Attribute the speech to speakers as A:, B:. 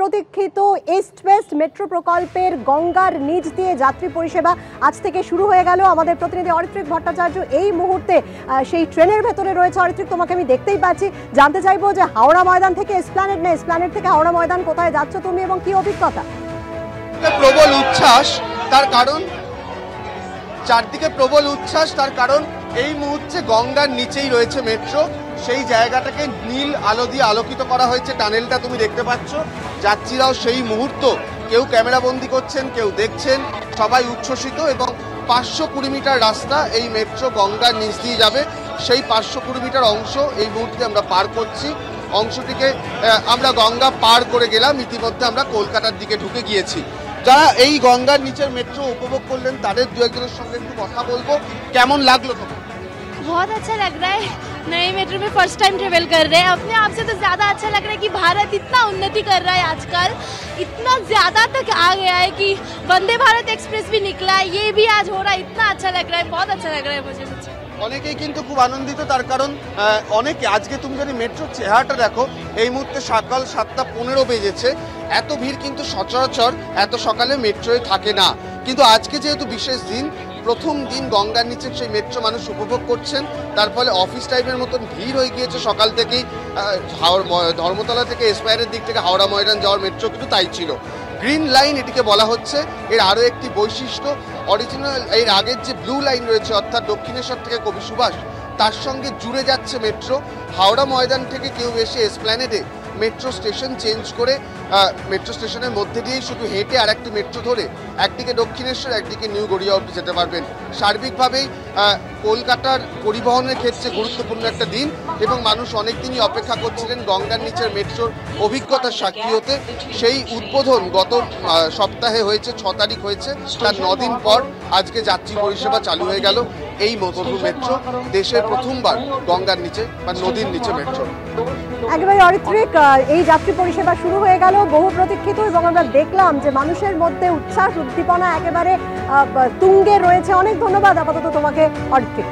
A: প্রতীক্ষিত east West metro প্রকল্পের গঙ্গার নিচ দিয়ে যাত্রী পরিষেবা আজ থেকে শুরু হয়ে গেল। আমাদের প্রতিনিধি অরিত্রিক ভট্টাচার্য এই মুহূর্তে সেই ট্রেনের ভেতরে রয়েছে। অরিত্রিক, তোমাকে আমি দেখতেই পাচ্ছি। জানতে চাইবো যে হাওড়া ময়দান থেকে এসপ্ল্যানেড না এসপ্ল্যানেড থেকে হাওড়া ময়দান কোথায় যাচ্ছ তুমি এবং কি অভিজ্ঞতা?
B: প্রবল উচ্ছ্বাস, তার কারণ চারদিকে প্রবল উচ্ছ্বাস, তার কারণ এই মুহূর্তে গঙ্গার নিচেই রয়েছে মেট্রো। সেই জায়গাটাকে নীল আলো দিয়ে আলোকিত করা হয়েছে, টানেলটা তুমি দেখতে পাচ্ছ। যাত্রীরাও সেই মুহূর্ত কেউ ক্যামেরা বন্দি করছেন, কেউ দেখছেন, সবাই উচ্ছ্বসিত। এবং 520 মিটার রাস্তা এই মেট্রো গঙ্গার নিচ দিয়ে যাবে। সেই 520 মিটার অংশ এই মুহূর্তে আমরা পার করছি। অংশটিকে আমরা গঙ্গা পার করে গেলাম, ইতিমধ্যে আমরা কলকাতার দিকে ঢুকে গিয়েছি। যারা এই গঙ্গার নিচের মেট্রো উপভোগ করলেন তাদের দু একজনের সঙ্গে একটু কথা বলবো। কেমন লাগলো তোমার?
C: बहुत अच्छा लग रहा है, नए मेट्रो में फर्स्ट टाइम ट्रेवल कर रहे हैं। अपने आप से तो ज़्यादा अच्छा लग रहा है कि भारत इतना उन्नति कर रहा है आजकल, इतना ज़्यादा तक आ गया है कि वंदे भारत एक्सप्रेस भी निकला है, ये भी आज हो रहा है। इतना अच्छा लग रहा है, बहुत अच्छा लग रहा है मुझे सच।
B: অনেকেই কিন্তু খুব আনন্দিত, তার কারণ অনেকে আজকে তুমি যদি মেট্রোর চেহারাটা দেখো, এই মুহূর্তে সকাল 7:15 বেজেছে। এত ভিড় কিন্তু সচরাচর এত সকালে মেট্রোয় থাকে না। কিন্তু আজকে যেহেতু বিশেষ দিন, প্রথম দিন গঙ্গার নিচে সেই মেট্রো মানুষ উপভোগ করছেন, তার ফলে অফিস টাইমের মতন ভিড় হয়ে গিয়েছে সকাল থেকেই। ধর্মতলা থেকে এসপায়ারের দিক থেকে হাওড়া ময়দান যাওয়ার মেট্রো কিন্তু তাই ছিল। গ্রিন লাইন এটিকে বলা হচ্ছে। এর আরও একটি বৈশিষ্ট্য, অরিজিনাল এর আগের যে ব্লু লাইন রয়েছে অর্থাৎ দক্ষিণেশ্বর থেকে কবি সুভাষ, তার সঙ্গে জুড়ে যাচ্ছে মেট্রো। হাওড়া ময়দান থেকে কেউ এসে এসপ্ল্যানেডে মেট্রো স্টেশন চেঞ্জ করে মেট্রো স্টেশনের মধ্যে দিয়েই শুধু হেঁটে আর একটি মেট্রো ধরে একদিকে দক্ষিণেশ্বর একদিকে নিউ গড়িয়া অবধি যেতে পারবেন। সার্বিকভাবেই কলকাতার পরিবহনের ক্ষেত্রে গুরুত্বপূর্ণ একটা দিন এবং মানুষ অনেক দিনই অপেক্ষা করছিলেন গঙ্গার নিচের মেট্রোর অভিজ্ঞতার সাক্ষী হতে। সেই উদ্বোধন গত সপ্তাহে হয়েছে, 6 তারিখ হয়েছে। তার 9 দিন পর আজকে যাত্রী পরিষেবা চালু হয়ে গেল এই নতুন মেট্রো। দেশের প্রথমবার গঙ্গার নিচে বা নদীর নিচে মেট্রো।
A: একেবারে অরিত্রিক, এই যাত্রী পরিষেবা শুরু হয়ে গেল, বহু প্রতীক্ষিত, এবং আমরা দেখলাম যে মানুষের মধ্যে উচ্ছ্বাস উদ্দীপনা একেবারে তুঙ্গে রয়েছে। অনেক ধন্যবাদ আপাতত তোমাকে অরিত্রিক।